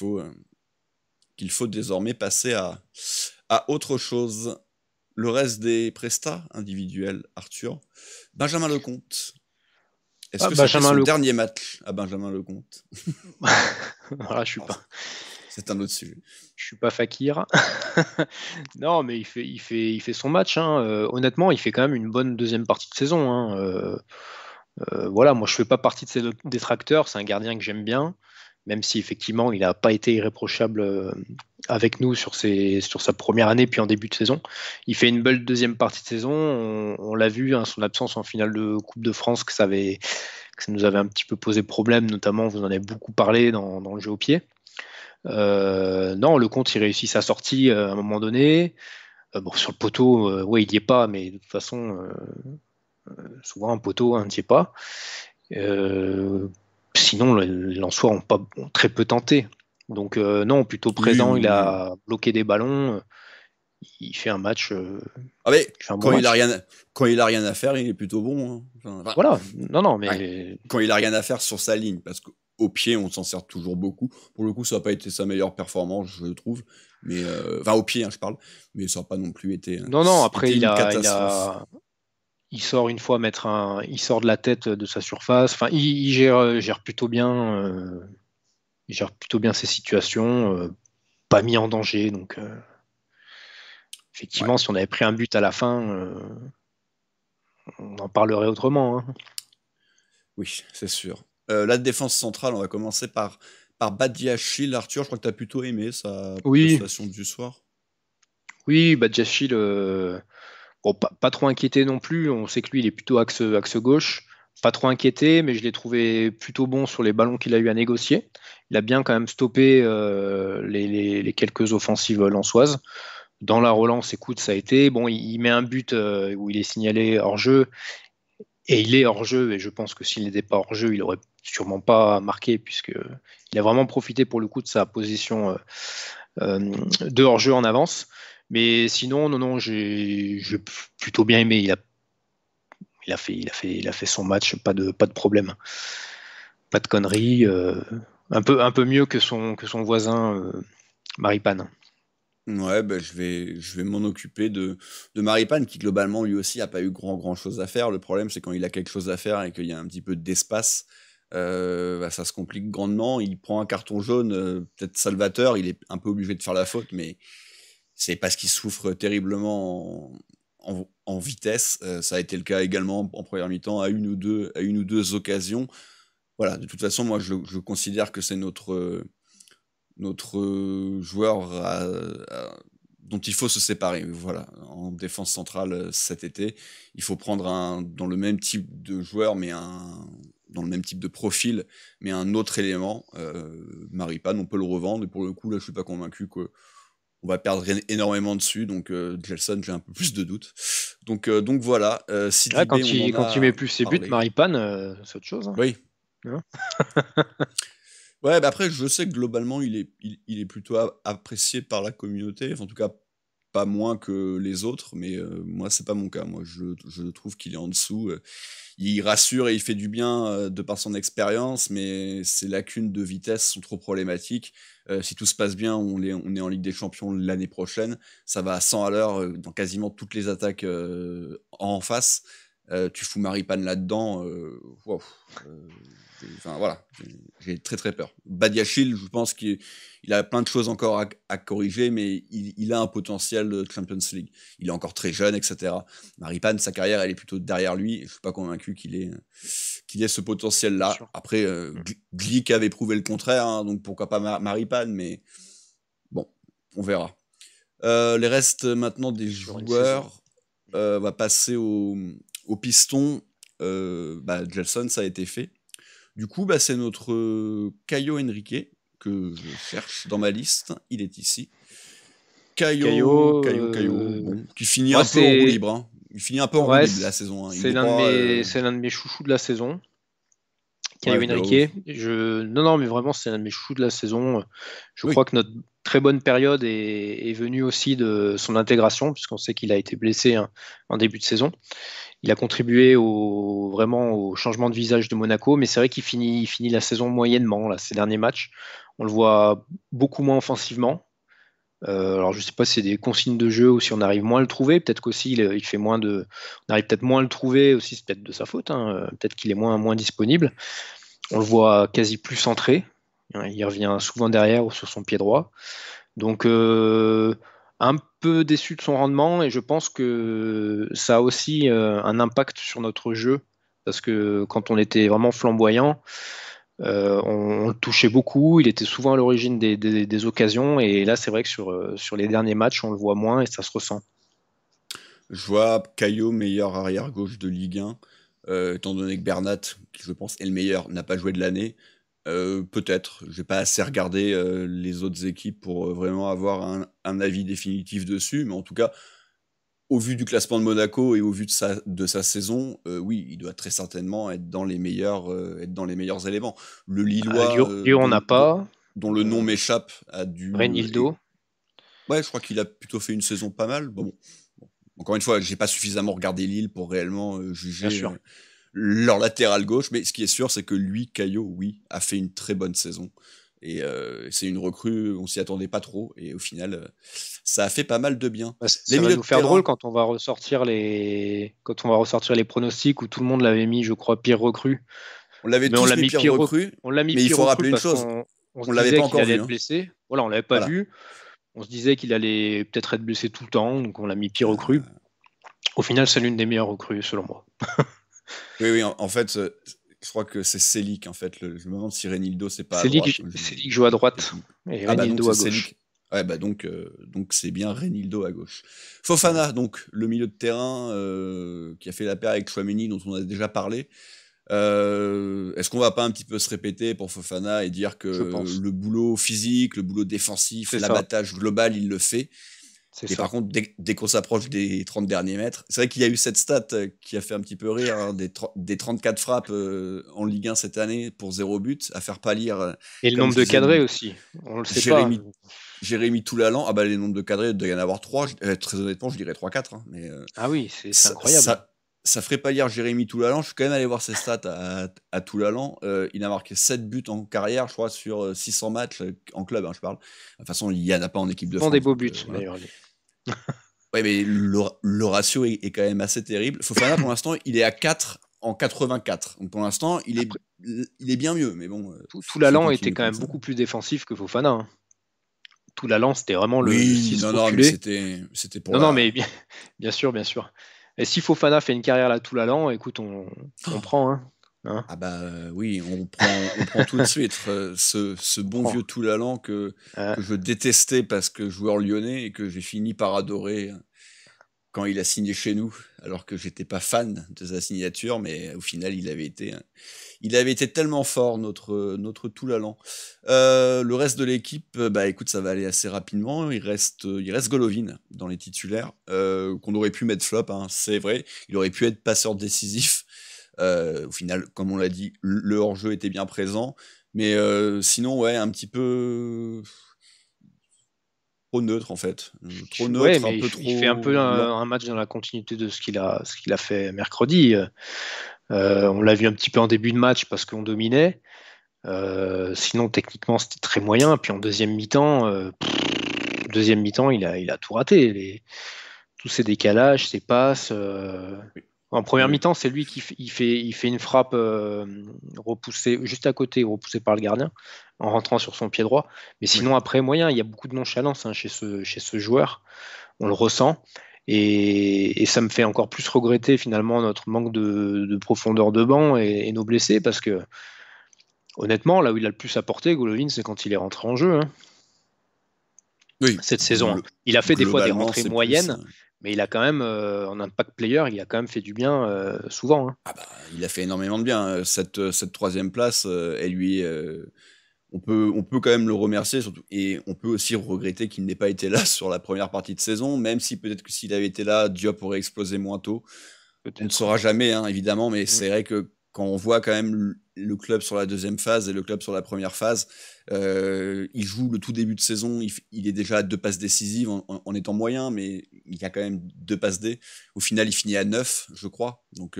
faut désormais passer à autre chose. Le reste des prestats individuels, Arthur. Benjamin Lecomte. Est-ce que c'était son dernier match à Benjamin Lecomte? Voilà, c'est un autre sujet. Je suis pas Fakir. Non, mais il fait son match. Hein. Honnêtement, il fait quand même une bonne deuxième partie de saison. Hein. Voilà, moi je fais pas partie de ces détracteurs. C'est un gardien que j'aime bien, même si effectivement il n'a pas été irréprochable avec nous sur sa première année puis en début de saison. Il fait une belle deuxième partie de saison. On l'a vu, hein, son absence en finale de Coupe de France, que ça nous avait un petit peu posé problème, notamment vous en avez beaucoup parlé dans le jeu au pied. Non, Lecomte il réussit sa sortie à un moment donné. Bon, sur le poteau, ouais, il n'y est pas, mais de toute façon, souvent un poteau, hein, n'y est pas. Sinon, les Lensois ont très peu tenté. Donc non, plutôt présent, il a bloqué des ballons. Il fait un match. Quand il a rien à faire, il est plutôt bon. Hein. Voilà, non, mais quand il a rien à faire sur sa ligne, parce qu'au pied, on s'en sert toujours beaucoup. Pour le coup, ça n'a pas été sa meilleure performance, je trouve. Mais au pied, hein, je parle. Mais ça n'a pas non plus été. Non. Après, une catastrophe. Il sort une fois il sort de la tête de sa surface. Enfin, il gère plutôt bien. Il gère plutôt bien ses situations. Pas mis en danger, donc. Effectivement, si on avait pris un but à la fin, on en parlerait autrement. Hein. Oui, c'est sûr. La défense centrale, on va commencer par Badiachil. Arthur, je crois que tu as plutôt aimé sa prestation du soir. Oui, Badiachil, bon, pas trop inquiété non plus. On sait que lui, il est plutôt axe gauche. Pas trop inquiété, mais je l'ai trouvé plutôt bon sur les ballons qu'il a eu à négocier. Il a bien quand même stoppé les quelques offensives lensoises. Dans la relance, écoute, ça a été. Bon, il met un but où il est signalé hors-jeu. Et il est hors-jeu. Et je pense que s'il n'était pas hors-jeu, il n'aurait sûrement pas marqué, puisqu'il a vraiment profité pour le coup de sa position de hors-jeu en avance. Mais sinon, non, j'ai plutôt bien aimé. Il a fait son match, pas de problème. Pas de conneries. Un peu mieux que son voisin Maripane. Ouais, je vais m'en occuper de Maripane, qui globalement lui aussi a pas eu grand chose à faire. Le problème, c'est quand il a quelque chose à faire et qu'il y a un petit peu d'espace, ça se complique grandement. Il prend un carton jaune, peut-être salvateur, il est un peu obligé de faire la faute, mais c'est parce qu'il souffre terriblement en vitesse. Ça a été le cas également en première mi-temps à une ou deux occasions. Voilà, de toute façon, moi je considère que c'est notre joueur dont il faut se séparer. Voilà, en défense centrale cet été, il faut prendre dans le même type de joueur, mais dans le même type de profil, mais un autre élément. Maripane, on peut le revendre, et pour le coup, là, je suis pas convaincu on va perdre énormément dessus. Donc, Gelson, j'ai un peu plus de doutes. Donc voilà. Sidibé, quand il met plus ses buts, parlé. Maripane, c'est autre chose. Hein. Oui. Hein Ouais, bah après, je sais que globalement, il est plutôt apprécié par la communauté. Enfin, en tout cas, pas moins que les autres. Mais moi, c'est pas mon cas. Moi, je trouve qu'il est en dessous. Il rassure et il fait du bien de par son expérience, mais ses lacunes de vitesse sont trop problématiques. Si tout se passe bien, on est en Ligue des Champions l'année prochaine. Ça va à 100 à l'heure dans quasiment toutes les attaques en face. Tu fous Maripane là-dedans. Wow. Enfin voilà, j'ai très très peur. Badiachil, je pense qu'il a plein de choses encore à corriger, mais il a un potentiel de Champions League. Il est encore très jeune, etc. Maripane, sa carrière, elle est plutôt derrière lui. Je suis pas convaincu qu'il ait ce potentiel-là. Après, Glick avait prouvé le contraire, hein, donc pourquoi pas Maripane, mais bon, on verra. Les restes maintenant des joueurs, on va passer au piston. Gelson, ça a été fait. Du coup, c'est notre Caio Henrique que je cherche dans ma liste. Il est ici. Caio, bon, qui finit un peu en roue libre. Hein. Il finit un peu en roue libre la saison. Hein. C'est l'un de mes chouchous de la saison. Caio Henrique. Non, mais vraiment, c'est l'un de mes chouchous de la saison. Je crois que notre très bonne période est venue aussi de son intégration, puisqu'on sait qu'il a été blessé en début de saison. Il a contribué vraiment au changement de visage de Monaco, mais c'est vrai qu'il finit la saison moyennement, là, ces derniers matchs. On le voit beaucoup moins offensivement. Alors, je ne sais pas si c'est des consignes de jeu ou si on arrive moins à le trouver. Peut-être qu'aussi, il fait on arrive peut-être moins à le trouver, aussi, c'est peut-être de sa faute. Hein. Peut-être qu'il est moins disponible. On le voit quasi plus centré. Il revient souvent derrière ou sur son pied droit. Donc, un peu déçu de son rendement, et je pense que ça a aussi un impact sur notre jeu, parce que quand on était vraiment flamboyant, on le touchait beaucoup, il était souvent à l'origine des occasions, et là c'est vrai que sur les derniers matchs on le voit moins et ça se ressent. Je vois Caio meilleur arrière-gauche de Ligue 1, étant donné que Bernat, qui je pense est le meilleur, n'a pas joué de l'année. Peut-être, j'ai pas assez regardé les autres équipes pour vraiment avoir un avis définitif dessus, mais en tout cas, au vu du classement de Monaco et au vu de sa saison, oui, il doit très certainement être dans les meilleurs éléments. Le Lillois, Lyon n'a pas, dont le nom m'échappe, a dû. Renildo. Ouais, je crois qu'il a plutôt fait une saison pas mal. Bon. Encore une fois, j'ai pas suffisamment regardé Lille pour réellement juger leur latéral gauche, mais ce qui est sûr, c'est que lui, Caio, oui, a fait une très bonne saison. Et c'est une recrue, on s'y attendait pas trop, et au final, ça a fait pas mal de bien. Ça va nous faire drôle quand on va ressortir les pronostics où tout le monde l'avait mis, je crois, pire recrue. On l'avait tous mis pire recrue, mais il faut rappeler une chose, on l'avait pas encore vu. Être blessé. Voilà, on l'avait pas vu. On se disait qu'il allait peut-être être blessé tout le temps, donc on l'a mis pire recrue. Au final, c'est l'une des meilleures recrues, selon moi. Oui, en fait, je crois que c'est Selic, en fait. Je me demande si Renildo, c'est pas Selic, à droite. Selic joue à droite, et Renildo à gauche. Ouais, donc c'est bien Renildo à gauche. Fofana, donc, le milieu de terrain qui a fait la paire avec Chouameni, dont on a déjà parlé. Est-ce qu'on va pas un petit peu se répéter pour Fofana et dire que le boulot physique, le boulot défensif, l'abattage global, il le fait? Et par contre, dès qu'on s'approche des 30 derniers mètres, c'est vrai qu'il y a eu cette stat qui a fait un petit peu rire, hein, des 34 frappes en Ligue 1 cette année pour 0 but, à faire pâlir. Et le nombre de cadrés aussi, on le sait pas. Jérémy Toulalan, les nombres de cadrés, il doit y en avoir 3. Très honnêtement, je dirais 3-4. Hein, mais, ah oui, c'est incroyable. Ça ferait pas lire Jérémy Toulalan. Je suis quand même allé voir ses stats à Toulalan. Il a marqué 7 buts en carrière, je crois, sur 600 matchs en club, hein, je parle. De toute façon, il n'y en a pas en équipe de France. Des beaux buts, d'ailleurs. Ouais, mais le ratio est quand même assez terrible. Fofana, pour l'instant, il est à 4 en 84. Donc pour l'instant, il est bien mieux. Mais bon. Toulalan était quand même beaucoup plus défensif que Fofana. Hein. Toulalan, c'était vraiment le 6 reculé. C'était pour. Non, mais bien sûr. Et si Fofana fait une carrière là Toulalan, écoute, on prend. Hein. Oui, on prend tout de suite ce bon vieux Toulalan que je détestais parce que joueur lyonnais et que j'ai fini par adorer quand il a signé chez nous, alors que j'étais pas fan de sa signature, mais au final, il avait été tellement fort, notre Toulalan. Le reste de l'équipe, bah écoute, ça va aller assez rapidement. Il reste Golovin dans les titulaires, qu'on aurait pu mettre flop, hein, c'est vrai. Il aurait pu être passeur décisif. Au final, comme on l'a dit, le hors-jeu était bien présent. Mais sinon, ouais, un petit peu trop neutre en fait. Trop Ouais, neutre, un mais peu il fait un peu trop lent. un match dans la continuité de ce qu'il a fait mercredi. On l'a vu un petit peu en début de match parce qu'on dominait. Sinon, techniquement, c'était très moyen. Puis en deuxième mi-temps, il a tout raté. Tous ses décalages, ses passes. Oui, En première oui, mi-temps, c'est lui qui il fait une frappe repoussée juste à côté, repoussée par le gardien, en rentrant sur son pied droit. Mais oui. sinon, après, moyen, il y a beaucoup de nonchalance chez ce joueur. On le ressent. Et ça me fait encore plus regretter finalement notre manque de profondeur de banc et nos blessés, parce que honnêtement, là où il a le plus apporté, Golovin, c'est quand il est rentré en jeu, hein, Oui, cette saison, hein. Il a fait des fois des globalement, rentrées c'est plus. moyennes, mais il a quand même, en impact player, il a quand même fait du bien souvent, hein. Ah bah, il a fait énormément de bien. Cette troisième place, elle lui, on peut quand même le remercier, surtout, et on peut aussi regretter qu'il n'ait pas été là sur la première partie de saison, même si peut-être que s'il avait été là, Diop aurait explosé moins tôt. On ne Peut-être. saura jamais, hein, évidemment, mais Mm. c'est vrai que quand on voit quand même le club sur la deuxième phase et le club sur la première phase, il joue le tout début de saison, il est déjà à 2 passes décisives en étant moyen, mais il y a quand même 2 passes D. Au final, il finit à 9, je crois. Donc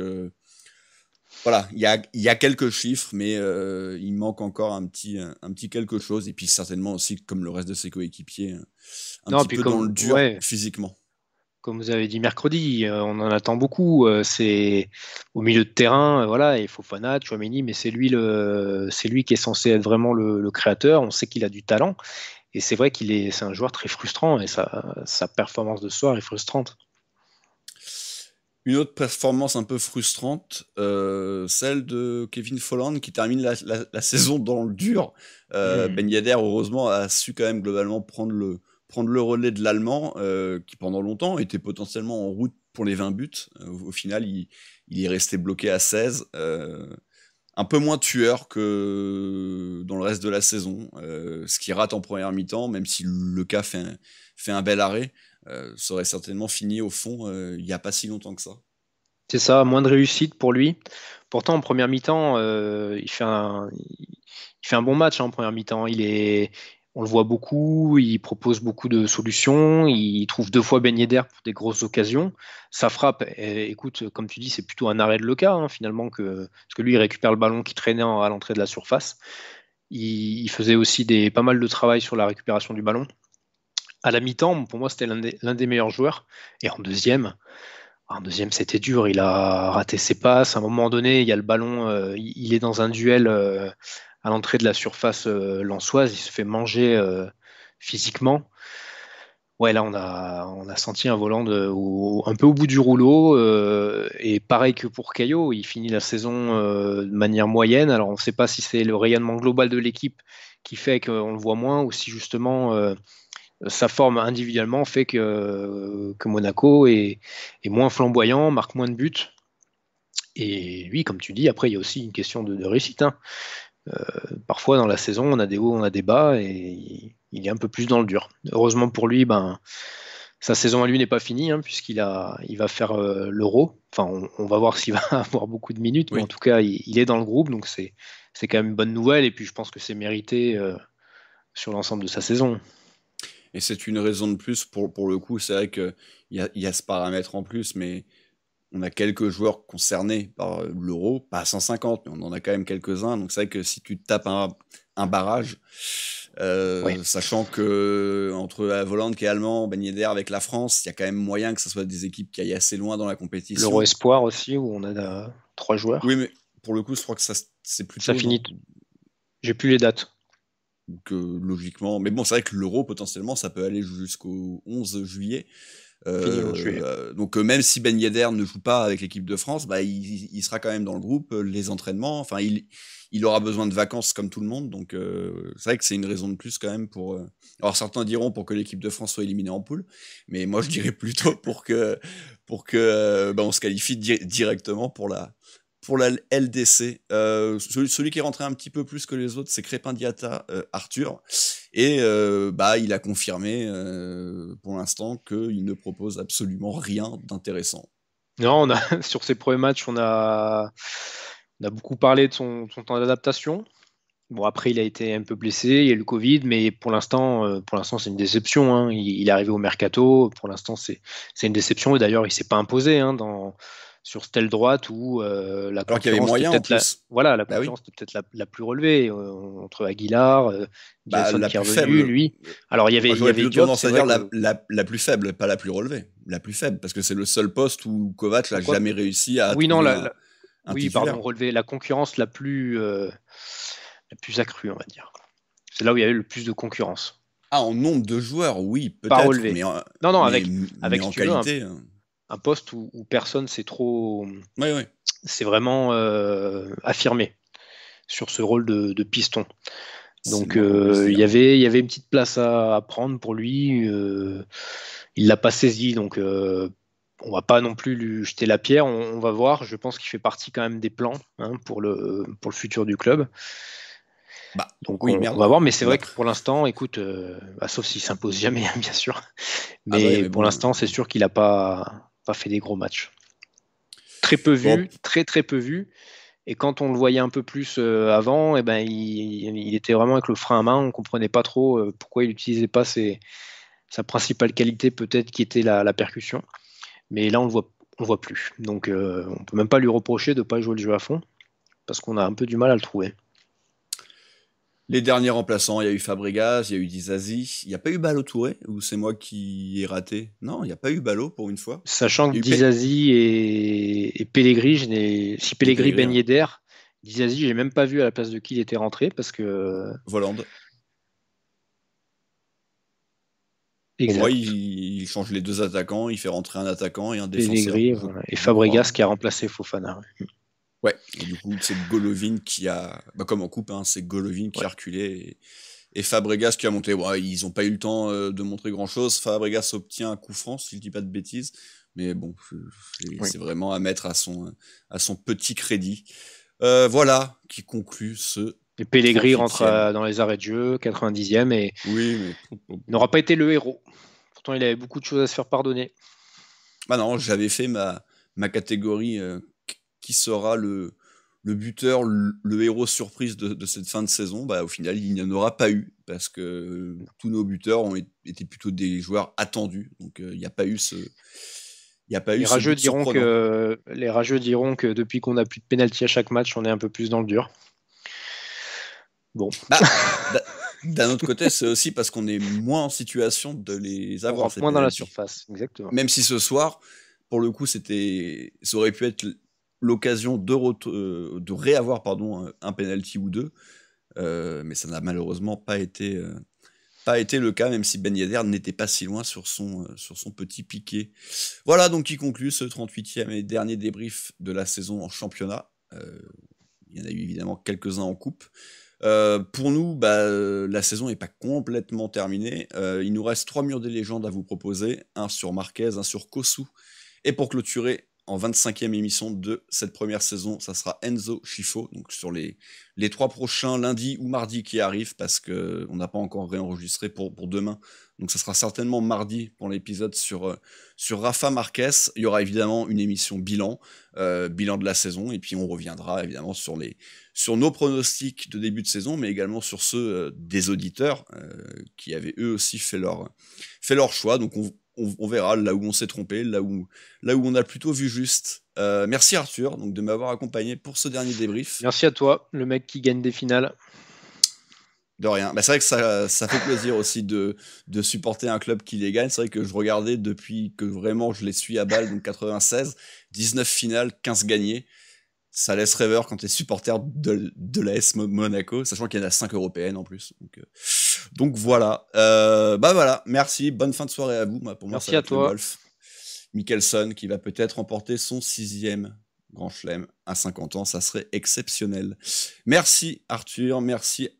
voilà, il y a quelques chiffres, mais il manque encore un petit quelque chose. Et puis certainement aussi, comme le reste de ses coéquipiers, un Non, petit puis peu dans le dur ouais, physiquement. comme vous avez dit mercredi, on en attend beaucoup. C'est au milieu de terrain, voilà, il faut Fofana, Tchouaméni, mais c'est lui qui est censé être vraiment le créateur. On sait qu'il a du talent, et c'est vrai c'est un joueur très frustrant, et sa performance de ce soir est frustrante. Une autre performance un peu frustrante, celle de Kevin Folland qui termine la saison dans le dur. Ben Yedder, heureusement, a su quand même globalement prendre le relais de l'Allemand, qui pendant longtemps était potentiellement en route pour les 20 buts. Au final, il est resté bloqué à 16. Un peu moins tueur que dans le reste de la saison. Ce qui rate en première mi-temps, même si le cas fait un bel arrêt. Ça aurait certainement fini au fond il n'y a pas si longtemps que ça. C'est ça, moins de réussite pour lui. Pourtant, en première mi-temps, il fait un bon match, hein, en première mi-temps. On le voit beaucoup, il propose beaucoup de solutions, il trouve 2 fois Ben Yedder pour des grosses occasions. Sa frappe, écoute, comme tu dis, c'est plutôt un arrêt de Loca, hein, finalement, parce que lui, il récupère le ballon qui traînait à l'entrée de la surface. Il faisait aussi pas mal de travail sur la récupération du ballon. À la mi-temps, pour moi, c'était l'un des meilleurs joueurs. Et en deuxième, c'était dur. Il a raté ses passes. À un moment donné, il y a le ballon. Il est dans un duel à l'entrée de la surface lensoise. Il se fait manger physiquement. Ouais, là, on a senti un volant un peu au bout du rouleau. Et pareil que pour Caillot, il finit la saison de manière moyenne. Alors, on ne sait pas si c'est le rayonnement global de l'équipe qui fait qu'on le voit moins, ou si justement sa forme individuellement fait que Monaco est moins flamboyant, marque moins de buts. Et lui, comme tu dis, après, il y a aussi une question de réussite, hein. Parfois, dans la saison, on a des hauts, on a des bas, et il est un peu plus dans le dur. Heureusement pour lui, sa saison à lui n'est pas finie, hein, il va faire l'Euro. Enfin, on va voir s'il va avoir beaucoup de minutes, mais en Oui. tout cas, il est dans le groupe, donc c'est quand même une bonne nouvelle. Et puis, je pense que c'est mérité sur l'ensemble de sa saison. Et c'est une raison de plus pour le coup. C'est vrai qu'il y a ce paramètre en plus, mais on a quelques joueurs concernés par l'Euro, pas 150, mais on en a quand même quelques-uns. Donc c'est vrai que si tu tapes un barrage, Ouais. sachant que entre Voland qui est allemand, Ben Yedder avec la France, il y a quand même moyen que ce soit des équipes qui aillent assez loin dans la compétition. L'Euro Espoir aussi, où on a 3 joueurs. Oui, mais pour le coup, je crois que c'est Ça plutôt finit. J'ai plus les dates. que logiquement. Mais bon, c'est vrai que l'Euro, potentiellement, ça peut aller jusqu'au 11 juillet. Donc même si Ben Yedder ne joue pas avec l'équipe de France, bah, il sera quand même dans le groupe, les entraînements, enfin il aura besoin de vacances comme tout le monde, donc c'est vrai que c'est une raison de plus quand même pour... Alors certains diront pour que l'équipe de France soit éliminée en poule, mais moi je dirais plutôt pour que bah, on se qualifie directement pour la LDC. Celui qui est rentré un petit peu plus que les autres, c'est Crépin Diatta, Arthur. Et bah, il a confirmé pour l'instant qu'il ne propose absolument rien d'intéressant. Non, sur ses premiers matchs, on a beaucoup parlé de son temps d'adaptation. Bon, après, il a été un peu blessé, il y a eu le Covid, mais pour l'instant, c'est une déception. Hein. Il est arrivé au mercato. Pour l'instant, c'est une déception. Et d'ailleurs, il ne s'est pas imposé hein, sur cette aile droite où la alors qu'il y avait moyen en plus. La concurrence était peut-être la plus relevée entre Aguilar, Jason qui est revenu, lui. Alors il y avait Diop, tendance à dire la plus faible, pas la plus relevée, la plus faible, parce que c'est le seul poste où Kovac n'a jamais réussi à relever la concurrence la plus accrue, on va dire. C'est là où il y avait le plus de concurrence. Ah, en nombre de joueurs, oui, peut-être. Pas relevé. Mais avec en qualité. Un poste où personne s'est trop... Oui. C'est vraiment affirmé sur ce rôle de piston. Donc il y avait une petite place à prendre pour lui. Il l'a pas saisi, donc on va pas non plus lui jeter la pierre. On va voir. Je pense qu'il fait partie quand même des plans hein, pour le futur du club. Donc on va voir, mais c'est vrai que pour l'instant, écoute, sauf s'il s'impose jamais, bien sûr. Mais pour l'instant, c'est sûr qu'il n'a pas fait des gros matchs. Très peu vu, très peu vu. Et quand on le voyait un peu plus avant, eh ben, il était vraiment avec le frein à main. On ne comprenait pas trop pourquoi il n'utilisait pas sa principale qualité, peut-être qui était la percussion. Mais là, on le voit plus. Donc on ne peut même pas lui reprocher de ne pas jouer le jeu à fond, parce qu'on a un peu du mal à le trouver. Les derniers remplaçants, il y a eu Fabregas, il y a eu Dizazi. Il n'y a pas eu Ballot Touré, ou c'est moi qui ai raté? Non, il n'y a pas eu Ballot pour une fois. Sachant que Dizazi et Pellegrini, si Pellegrini Ben Yedder, Dizazi, j'ai même pas vu à la place de qui il était rentré parce que. Volande. Exact. Pour moi, il change les deux attaquants, il fait rentrer un attaquant et un défenseur. Voilà. Et Fabregas qui a remplacé Fofana. Ouais, et du coup, c'est Golovin qui a... comme en coupe, hein, c'est Golovin qui a reculé et Fabregas qui a monté. Ouais, ils n'ont pas eu le temps de montrer grand-chose. Fabregas obtient un coup franc, si je ne dis pas de bêtises. Mais bon, c'est vraiment à mettre à son petit crédit. Voilà, qui conclut ce... Et Pellegrini rentre dans les arrêts de jeu, 90e, et n'aura pas été le héros. Pourtant, il avait beaucoup de choses à se faire pardonner. Bah non, j'avais fait ma catégorie... qui sera le buteur, le héros surprise de cette fin de saison. Bah, au final, il n'y en aura pas eu, parce que tous nos buteurs ont été plutôt des joueurs attendus. Donc, il n'y a pas eu ce... Les rageux diront que depuis qu'on n'a plus de pénalty à chaque match, on est un peu plus dans le dur. Bon. D'un autre côté, c'est aussi parce qu'on est moins en situation de les avoir. Moins dans la surface, exactement. Même si ce soir, pour le coup, ça aurait pu être l'occasion de réavoir un penalty ou deux, mais ça n'a malheureusement pas été le cas, même si Ben Yedder n'était pas si loin sur son petit piqué. Voilà donc qui conclut ce 38e et dernier débrief de la saison en championnat. Il y en a eu évidemment quelques-uns en coupe. Pour nous, la saison n'est pas complètement terminée. Il nous reste 3 murs des légendes à vous proposer, un sur Marquez, un sur Kossou, et pour clôturer en 25e émission de cette première saison, ça sera Enzo Scifo, donc sur les 3 prochains lundis ou mardis qui arrivent, parce qu'on n'a pas encore réenregistré pour demain, donc ça sera certainement mardi pour l'épisode sur Rafa Marquez. Il y aura évidemment une émission bilan de la saison, et puis on reviendra évidemment sur nos pronostics de début de saison, mais également sur ceux des auditeurs qui avaient eux aussi fait leur choix. Donc on verra là où on s'est trompé, là où on a plutôt vu juste. Merci Arthur donc de m'avoir accompagné pour ce dernier débrief. Merci à toi, le mec qui gagne des finales. De rien. C'est vrai que ça fait plaisir aussi de supporter un club qui les gagne. C'est vrai que je regardais depuis que vraiment je les suis à balle, donc 96, 19 finales, 15 gagnés. Ça laisse rêveur quand tu es supporter de l'AS Monaco, sachant qu'il y en a 5 européennes en plus. Donc voilà. Voilà. Merci. Bonne fin de soirée à vous. Pour moi, merci à toi. Mickelson qui va peut-être remporter son 6e Grand Chelem à 50 ans, ça serait exceptionnel. Merci Arthur, merci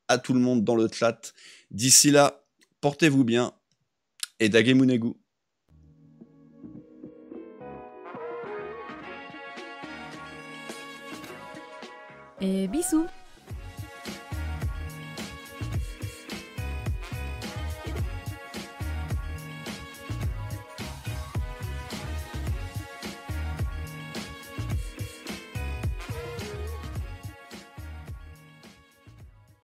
à tout le monde dans le chat. D'ici là, portez-vous bien et Dagemunegu. Et bisous.